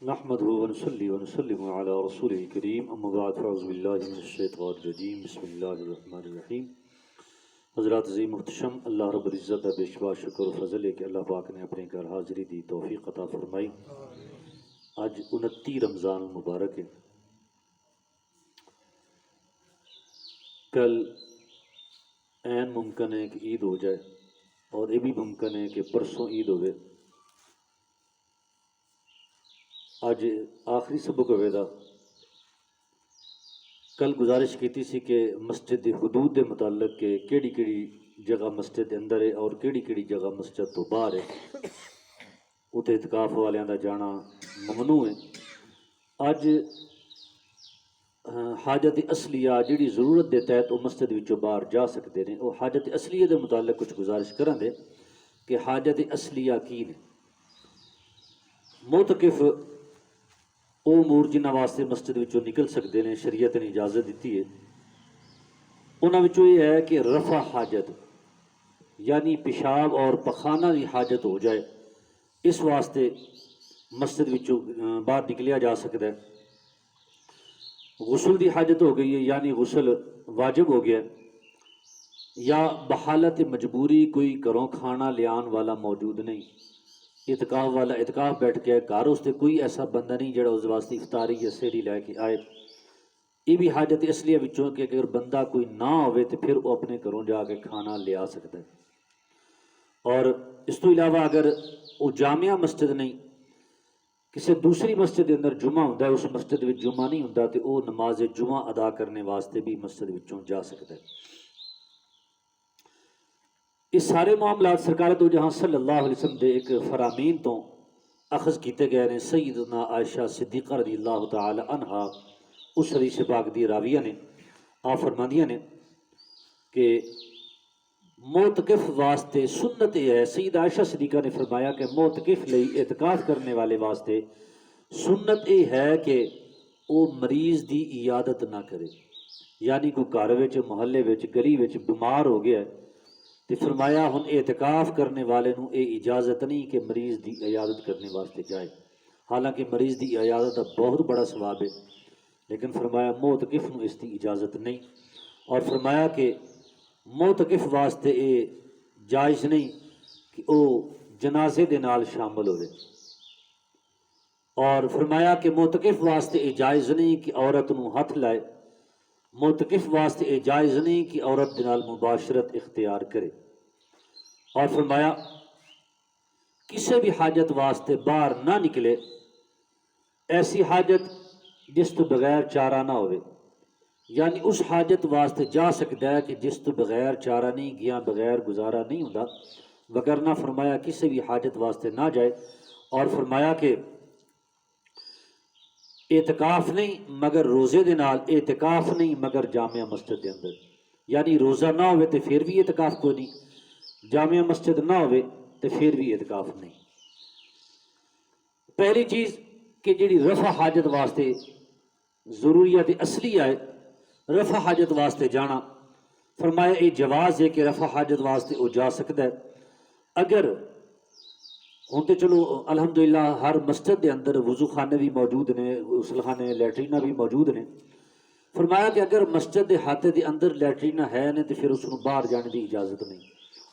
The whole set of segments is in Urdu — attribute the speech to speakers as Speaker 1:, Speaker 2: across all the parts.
Speaker 1: نحمده ونصلي ونسلم على رسوله الكريم اما بعد فاعوذ باللہ من الشیطان الرجیم بسم اللہ الرحمن الرحیم۔ حضرات عظیم محتشم، اللہ رب العزت بے شمار شکر و فضل ہے کہ اللہ پاک نے اپنے گھر حاضری دی توفیق عطا فرمائی۔ آج 29 رمضان المبارک ہے۔ کل عین ممکن ہے کہ عید ہو جائے اور یہ بھی ممکن ہے کہ پرسوں عید ہوئے۔ آج آخری سبق ہوئے دا کل گزارش کیتی سی کہ مسجد دی حدود دے متعلق کہ کیڑی کیڑی جگہ مسجد دے اندر ہے اور کیڑی کیڑی جگہ مسجد تو باہر ہے، اتنے اعتکاف والیاں دا جانا ممنوع ہے۔ اج حاجت اصلیہ جڑی ضرورت دے تحت وہ مسجد وچوں باہر جا سکتے ہیں، وہ حاجت اصلیہ دے متعلق کچھ گزارش کرن دے کہ حاجت اصلیہ کی نے۔ معتکف وہ امور جنہ واسطے مسجد وچوں نکل سکتے ہیں، شریعت نے اجازت دیتی ہے۔ انہاں وچوں یہ ہے کہ رفع حاجت یعنی پیشاب اور پخانہ دی حاجت ہو جائے، اس واسطے مسجد وچوں باہر نکلیا جا سکتا ہے۔ غسل دی حاجت ہو گئی ہے یعنی غسل واجب ہو گیا ہے، یا بحالت مجبوری کوئی گھروں کھانا لیان والا موجود نہیں، اعتکاف والا اعتکاف بیٹھ کے گھر اس تے کوئی ایسا بندہ نہیں جڑا اس واسطے افطاری یا سحری لے کے آئے۔ یہ بھی حاجت اصلیہ وچوں کہ اگر بندہ کوئی نہ ہوئے تو پھر وہ اپنے گھروں جا کے کھانا لے آ سکتا ہے۔ اور اس تو علاوہ اگر وہ جامعہ مسجد نہیں، کسی دوسری مسجد کے اندر جمعہ ہوتا ہے، اس مسجد میں جمعہ نہیں ہوتا تو وہ نماز جمعہ ادا کرنے واسطے بھی مسجد وچوں جا سکتا ہے۔ اس سارے معاملات سرکار دو جہاں صلی اللہ علیہ وسلم دے ایک فرامین تو اخذ کیتے گئے نے۔ سیدنا عائشہ صدیقہ رضی اللہ تعالی عنہا اس حدیث پاک دی راویہ نے آپ فرماندیاں نے کہ معتکف واسطے سنت یہ ہے، سید عائشہ صدیقہ نے فرمایا کہ معتکف لئی اعتکاف کرنے والے واسطے سنت یہ ہے کہ وہ مریض دی عیادت نہ کرے، یعنی کوئی گھر وچ محلے وچ گلی وچ بیمار ہو گیا ہے تو فرمایا ہن اعتکاف کرنے والے نو اے اجازت نہیں کہ مریض دی عیادت کرنے واسطے جائے، حالانکہ مریض دی عیادت کا بہت بڑا ثواب ہے، لیکن فرمایا معتکف نو اس دی اجازت نہیں۔ اور فرمایا کہ معتکف واسطے اے جائز نہیں کہ او جنازے دے نال شامل ہوئے، اور فرمایا کہ معتکف واسطے اے جائز نہیں کہ عورت نو ہاتھ لائے، معتکف واسطے اے جائز نہیں کہ عورت دے نال مباشرت اختیار کرے۔ اور فرمایا کسی بھی حاجت واسطے باہر نہ نکلے، ایسی حاجت جس تو بغیر چارہ نہ ہوئے، یعنی اس حاجت واسطے جا سکتا ہے کہ جس تو بغیر چارہ نہیں گیا، بغیر گزارا نہیں ہوتا، وگرنہ فرمایا کسی بھی حاجت واسطے نہ جائے۔ اور فرمایا کہ اعتکاف نہیں مگر روزے دے نال، اعتکاف نہیں مگر جامعہ مسجد دے اندر، یعنی روزہ نہ ہوئے تو پھر بھی اعتکاف کوئی نہیں، جامعہ مسجد نہ ہوئے تو پھر بھی اعتکاف نہیں۔ پہلی چیز کہ جڑی رفع حاجت واسطے ضروریات اصلی آئے، رفع حاجت واسطے جانا، فرمایا یہ جواز ہے کہ رفع حاجت واسطے وہ جا سکتا ہے۔ اگر ہوں تو چلو الحمدللہ ہر مسجد دے اندر وضو خانے بھی موجود نے، غسل خانے لیٹرینہ بھی موجود نے، فرمایا کہ اگر مسجد دے ہاتھے دے اندر لیٹرینہ ہے نے تو پھر اس کو باہر جانے دی اجازت نہیں،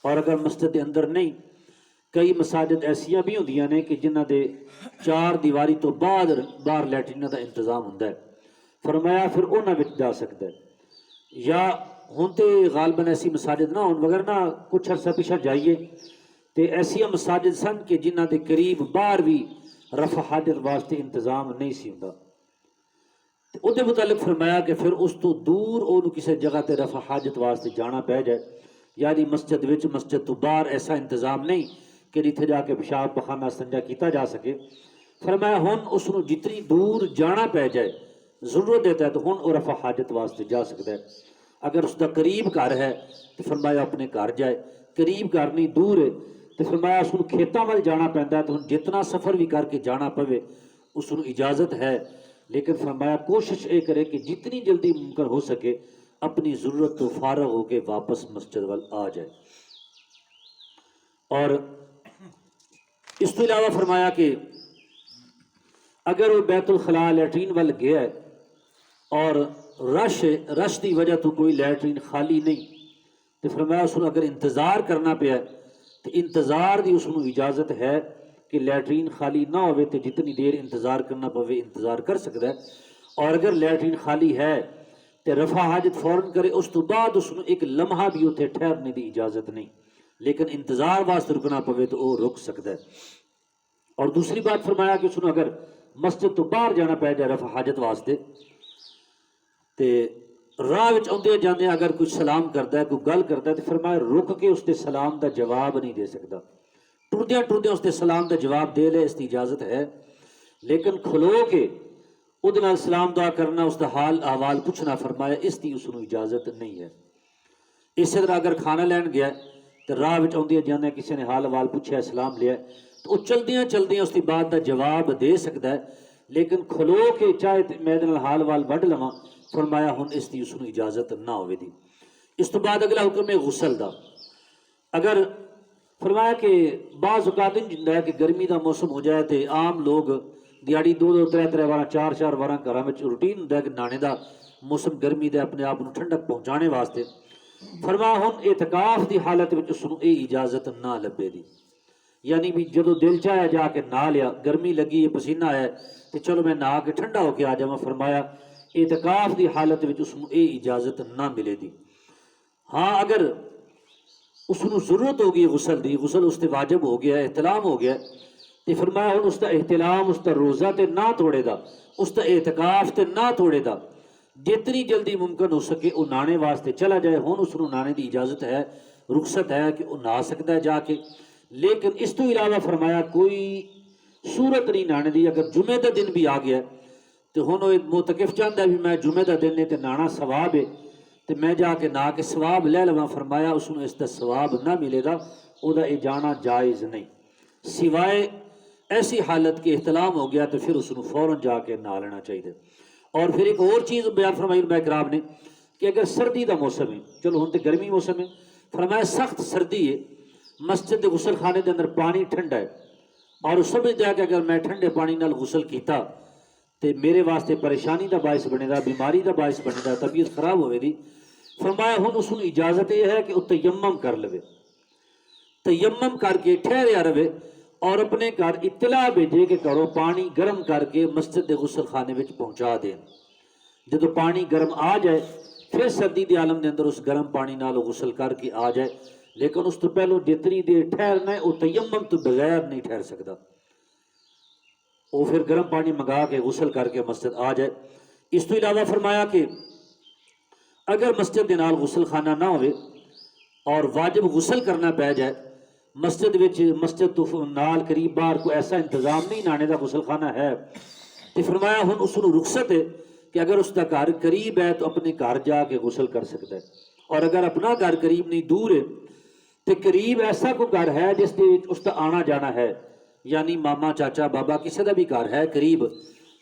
Speaker 1: اور اگر مسجد دے اندر نہیں، کئی مساجد ایسیاں بھی ہوندیاں نے کہ جنہ دے چار دیواری تو باہر لیٹرینہ دا انتظام ہوتا ہے، فرمایا پھر انہاں وچ جا سکتا ہے۔ یا ہوں تو غالباً ایسی مساجد نہ ہون، وگرنہ کچھ عرصہ پیچھے جائیے تے ایسیا مساجد سن کہ جنہ دے قریب باہر بھی رفع حاجت واسطے انتظام نہیں سی ہوندا، او دے متعلق فرمایا کہ پھر اس تو دور اونوں کسی جگہ تے رفع حاجت واسطے جانا پہ جائے، یعنی مسجد وچ مسجد تو باہر ایسا انتظام نہیں کہ جتھے جا کے پیشاب پخانہ استنجا کیتا جا سکے۔ فرمایا ہن اس نو جتنی دور جانا پہ جائے ضرورت دیتا ہے تو ہن او رفع حاجت واسطے جا سکتا ہے۔ اگر اس دا قریب گھر ہے تو فرمایا اپنے گھر جائے، قریب گھر نہیں دور ہے تو فرمایا اس کو کھیتاں وال جانا پیندا ہے تو ہن جتنا سفر بھی کر کے جانا پوے اس کو اجازت ہے، لیکن فرمایا کوشش یہ کرے کہ جتنی جلدی ممکن ہو سکے اپنی ضرورت تو فارغ ہو کے واپس مسجد وال آ جائے۔ اور اس تو علاوہ فرمایا کہ اگر وہ بیت الخلاء لیٹرین وال گیا ہے اور رش دی وجہ تو کوئی لیٹرین خالی نہیں، تو فرمایا اس اگر انتظار کرنا پیا تو انتظار دی اس اجازت ہے کہ لیٹرین خالی نہ ہوئے تو جتنی دیر انتظار کرنا پوے انتظار کر سکتا ہے، اور اگر لیٹرین خالی ہے تو رفع حاجت فوراً کرے، اس تو بعد اس ایک لمحہ بھی اتنے ٹھہرنے دی اجازت نہیں، لیکن انتظار واسطے رکنا پوے تو وہ رک سکتا ہے۔ اور دوسری بات فرمایا کہ اس اگر مسجد تو باہر جانا پہ جائے رفع حاجت واسطے تے راہ وچ آندے جاندے اگر کوئی سلام کرتا ہے کوئی گل کرتا ہے تو فرمایا رک کے اس دے سلام دا جواب نہیں دے سکتا، ٹردیاں ٹردیاں اس دے سلام دا جواب دے لے، اس کی اجازت ہے، لیکن کھلو کے ادھے نال سلام دعا کرنا، اس دا حال احوال پوچھنا، فرمایا اس کی اس اجازت نہیں ہے۔ اسی طرح اگر کھانا لین گیا تو راہ وچ آندے جاندے کسی نے حال احوال پوچھا، سلام لیا تو وہ چلدیاں چلدیاں اس کی بات دا جواب دے سکتا ہے، لیکن کھلو کے چاہے میرے نال حال وال وڈ لواں، فرمایا ہن اس کی اس اجازت نہ ہوئے دی۔ اس تو بعد اگلا حکم ہے غسل دا۔ اگر فرمایا کہ بعض اوقات جندا ہے کہ گرمی دا موسم ہو جائے تو عام لوگ دیہڑی دو دو ترے ترے وارا چار چار وارا گھراں وچ روٹین ہوندا ہے کہ نہانے دا موسم گرمی دے اپنے آپ نوں ٹھنڈک پہنچانے واسطے، فرمایا ہن اعتکاف دی حالت وچ اس نوں یہ اجازت نہ لبے دی، یعنی بھی جدو دل چاہے جا کے نہا لیا، گرمی لگی ہے پسینہ ہے تو چلو میں نہا کے ٹھنڈا ہو کے آ جاواں، فرمایا اعتکاف دی حالت وچ اس نوں یہ اجازت نہ ملے دی۔ ہاں اگر اس نوں ضرورت ہو گئی غسل دی، غسل اس تے واجب ہو گیا، احتلام ہو گیا، تو فرمایا ہن اس دا احتلام، اس دا روزہ تے نہ توڑے دا، اس دا اعتکاف تے نہ توڑے دا، جتنی جلدی ممکن ہو سکے وہ نہانے واسطے چلا جائے۔ ہن اس نوں نہانے دی اجازت ہے، رخصت ہے کہ وہ نہا سکتا ہے جا کے، لیکن اس تو علاوہ فرمایا کوئی صورت نہیں نہانے دی۔ اگر جمعے دا دن بھی آ گیا تو ہن وہ معتکف چاہتا ہے بھی میں جمعے دا دن ہے تو نہانا ثواب ہے تو میں جا کے نہا کے ثواب لے لواں، فرمایا اس نے اس دا ثواب نہ ملے گا، وہ دا جانا جائز نہیں، سوائے ایسی حالت کہ احتلام ہو گیا تو پھر اس نے فوراً جا کے نہا لینا چاہیے۔ اور پھر ایک اور چیز بیان فرمائی علماء کرام نے کہ اگر سردی دا موسم ہے، چلو ہن تو گرمی موسم ہے، فرمایا سخت سردی ہے، مسجد غسل خانے دے اندر پانی ٹھنڈا ہے اور وہ سمجھتا ہے کہ اگر میں ٹھنڈے پانی نال غسل کیتا تو میرے واسطے پریشانی دا باعث بنے گا، بیماری دا باعث بنے گا، طبیعت خراب ہوئے دی، فرمایا ہن اس نے اجازت یہ ہے کہ وہ تیمم کر لے، تیمم کر کے ٹھہریا رہے اور اپنے گھر اطلاع بھیجے کہ کرو پانی گرم کر کے مسجد دے غسل خانے وچ پہنچا دیں، جدو پانی گرم آ جائے پھر سردی دے عالم دے اندر اس گرم پانی نال غسل کر کے آ جائے، لیکن اس تو پہلو جتنی دیر ٹھہرنا ہے وہ تیمم تو بغیر نہیں ٹھہر سکتا، وہ پھر گرم پانی منگا کے غسل کر کے مسجد آ جائے۔ اس تو علاوہ فرمایا کہ اگر مسجد دے نال غسل خانہ نہ ہوئے اور واجب غسل کرنا پہ جائے، مسجد تو نال قریب باہر کوئی ایسا انتظام نہیں نہانے دا غسل خانہ ہے، تو فرمایا ہن اس نوں رخصت ہے کہ اگر اس کا گھر قریب ہے تو اپنے گھر جا کے غسل کر سکتا ہے، اور اگر اپنا گھر قریب نہیں دور ہے تو قریب ایسا کوئی گھر ہے جس دے اس کا آنا جانا ہے، یعنی ماما چاچا بابا کسی دا بھی گھر ہے قریب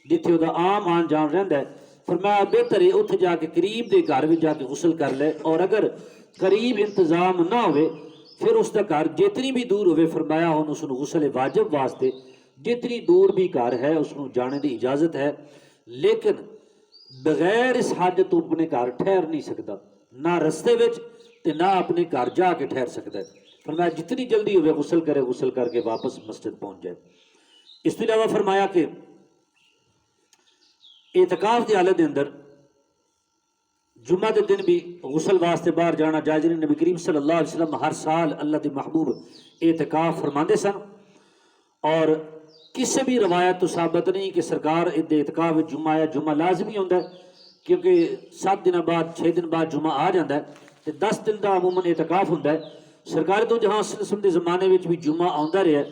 Speaker 1: جتھے وہ عام آن جان رہندا ہے، فرمایا بہتر ہے اتنے جا کے قریب دے گھر جا کے غسل کر لے، اور اگر قریب انتظام نہ ہوئے پھر اس کا گھر جتنی بھی دور ہوئے، فرمایا ہن اس غسل واجب واسطے جتنی دور بھی گھر ہے اس کو جانے دی اجازت ہے، لیکن بغیر اس حاجت تو اپنے گھر ٹھہر نہیں سکتا، نہ رستے وچ تے نہ اپنے گھر جا کے ٹھہر سکتا ہے، فرمایا جتنی جلدی ہوئے غسل کرے، غسل کر کے واپس مسجد پہنچ جائے۔ اس کے علاوہ فرمایا کہ اعتکاف کی حالت کے اندر جمعہ دے دن بھی غسل واسطے باہر جانا جائز نہیں، نبی کریم صلی اللہ علیہ وسلم ہر سال اللہ دے محبوب اعتکاف فرماندے سن، اور کسی بھی روایت تو ثابت نہیں کہ سرکار اعتکاف جمعہ یا جمعہ لازمی ہوتا ہے، کیونکہ 7 دن بعد 6 دن بعد جمعہ آ جاتا ہے تو 10 دن کا عموماً اعتکاف ہوتا ہے۔ سرکار تو جہاں وسلم کے زمانے میں بھی جمعہ آتا رہا ہے،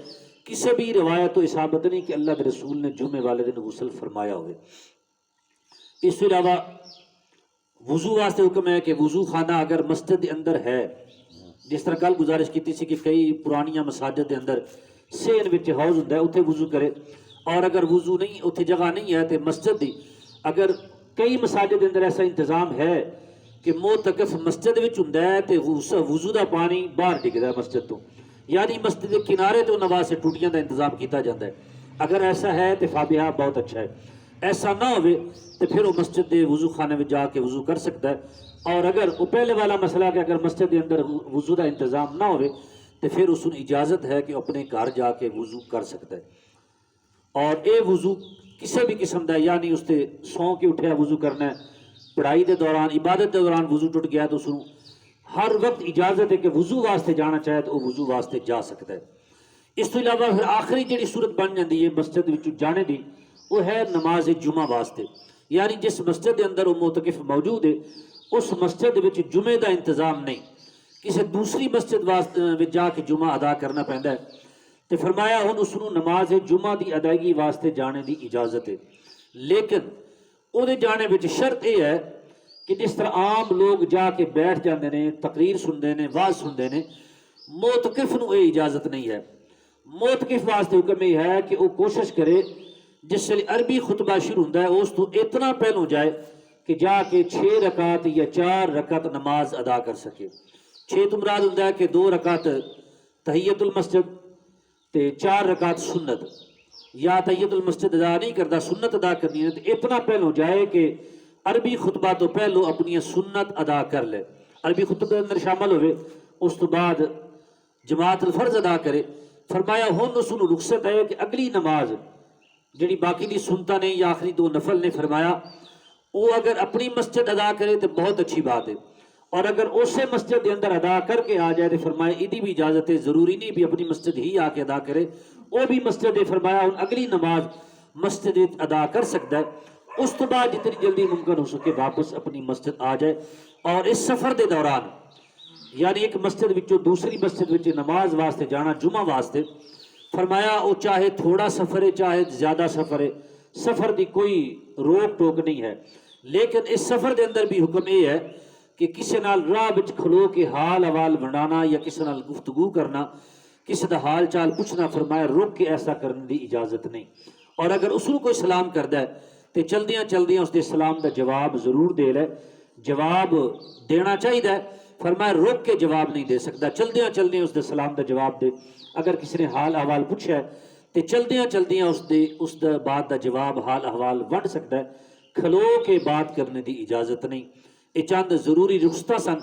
Speaker 1: کسی بھی روایت تو ثابت نہیں کہ اللہ کے رسول نے جمعے والے دن غسل فرمایا ہوئے۔ اس کے علاوہ وضو واسطے حکم ہے کہ وضو خانہ اگر مسجد کے اندر ہے، جس طرح کل گزارش کی تھی کہ کئی پرانیاں مساجد کے اندر سین وچ ہاؤز ہوتا ہے اتنے وضو کرے، اور اگر وضو نہیں اتنے جگہ نہیں ہے تو مسجد دی، اگر کئی مساجد کے اندر ایسا انتظام ہے کہ معتکف مسجد وچ ہوندا ہے تے وضو دا پانی باہر ڈگدا ہے مسجد تو، یعنی مسجد کے کنارے تو نواز سے ٹوٹیاں دا انتظام کیتا جاتا ہے، اگر ایسا ہے تو فابیہ بہت اچھا ہے، ایسا نہ ہوئے تو پھر وہ مسجد دے وضو خانے میں جا کے وضو کر سکتا ہے۔ اور اگر وہ پہلے والا مسئلہ کہ اگر مسجد کے اندر وضو کا انتظام نہ ہوئے تو پھر اس کو اجازت ہے کہ اپنے گھر جا کے وضو کر سکتا ہے۔ اور اے وضو کسی بھی قسم دا، یعنی اس تے سو کے اٹھیا وضو کرنا ہے، پڑھائی دے دوران عبادت دے دوران وضو ٹوٹ گیا تو اس کو ہر وقت اجازت ہے کہ وضو واسطے جانا چاہے تو وہ وضو واسطے جا سکتا ہے۔ اس تو علاوہ پھر آخری جڑی صورت بن جاتی ہے مسجد وچ جانے دی، وہ ہے نماز جمعہ واسطے، یعنی جس مسجد کے اندر وہ معتکف موجود ہے اس مسجد وچ جمعے دا انتظام نہیں، کسی دوسری مسجد وچ جا کے جمعہ ادا کرنا پیندا ہے، تو فرمایا ہن اس نو نماز جمعہ دی ادائیگی واسطے جانے دی اجازت ہے، لیکن وہ جانے وچ شرط یہ ہے کہ جس طرح عام لوگ جا کے بیٹھ جاندے نے، تقریر سنتے ہیں، واز سنتے ہیں، معتکف نو یہ اجازت نہیں ہے۔ معتکف واسطے حکم یہ ہے کہ وہ کوشش کرے جس سے عربی خطبہ شروع ہوتا ہے اس تو اتنا پہلو جائے کہ جا کے 6 رکعت یا 4 رکعت نماز ادا کر سکے۔ 6 تو مراد ہوتا ہے کہ 2 رکعت تحیت المسجد تے 4 رکعت سنت، یا تحیت المسجد ادا نہیں کرتا سنت ادا کرنی ہے تو اتنا پہلو جائے کہ عربی خطبہ تو پہلو اپنی سنت ادا کر لے، عربی خطبہ کے اندر شامل ہوئے، اس تو بعد جماعت الفرض ادا کرے۔ فرمایا ہن اس نو رخصت ہے کہ اگلی نماز جڑی باقی دی سنتا نے یا آخری 2 نفل نے، فرمایا وہ اگر اپنی مسجد ادا کرے تو بہت اچھی بات ہے، اور اگر اسے مسجد کے اندر ادا کر کے آ جائے تو فرمایا ادی بھی اجازت ہے، ضروری نہیں بھی اپنی مسجد ہی آ کے ادا کرے، وہ بھی مسجد ہے، فرمایا ہن اگلی نماز مسجد ادا کر سکتا ہے، اس تو بعد جتنی جلدی ممکن ہو سکے واپس اپنی مسجد آ جائے۔ اور اس سفر دے دوران یعنی ایک مسجد وچوں دوسری مسجد وچ نماز واسطے جانا جمعہ واسطے، فرمایا وہ چاہے تھوڑا سفر ہے چاہے زیادہ سفر ہے، سفر دی کوئی روک ٹوک نہیں ہے، لیکن اس سفر دے اندر بھی حکم یہ ہے کہ کسی نال راہ وچ کھلو کے حال احوال ونڈانا یا کسی نال گفتگو کرنا، کسی دا حال چال پوچھنا، فرمایا رک کے ایسا کرنے دی اجازت نہیں۔ اور اگر اس کو کوئی سلام کردا ہے تو چلدیاں چلدیاں اس دے سلام دا جواب ضرور دے لے، جواب دینا چاہیے، فرمایا روک کے جواب نہیں دے سکتا، چلدیاں چلدیاں اس دے سلام دا جواب دے۔ اگر کسی نے حال احوال پوچھا ہے تو چلدیاں چلدیاں اس دا بات دا جواب حال احوال ونڈ سکتا ہے، کھلو کے بات کرنے دی اجازت نہیں۔ یہ چند ضروری رخصتاں سن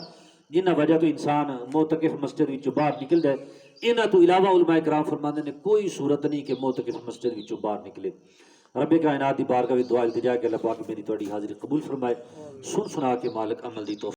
Speaker 1: جنہ وجہ تو انسان معتکف مسجد وچوں باہر نکل جائے۔ انہاں تو علاوہ علماء کرام فرماندے نے کوئی صورت نہیں کہ معتکف مسجد وچوں باہر نکلے۔ رب کائنات دی بارگاہ وچ دعا التجا کہ اللہ پاک میری تہاڈی حاضری قبول فرمائے، سن سنا کے مالک عمل دی توفیق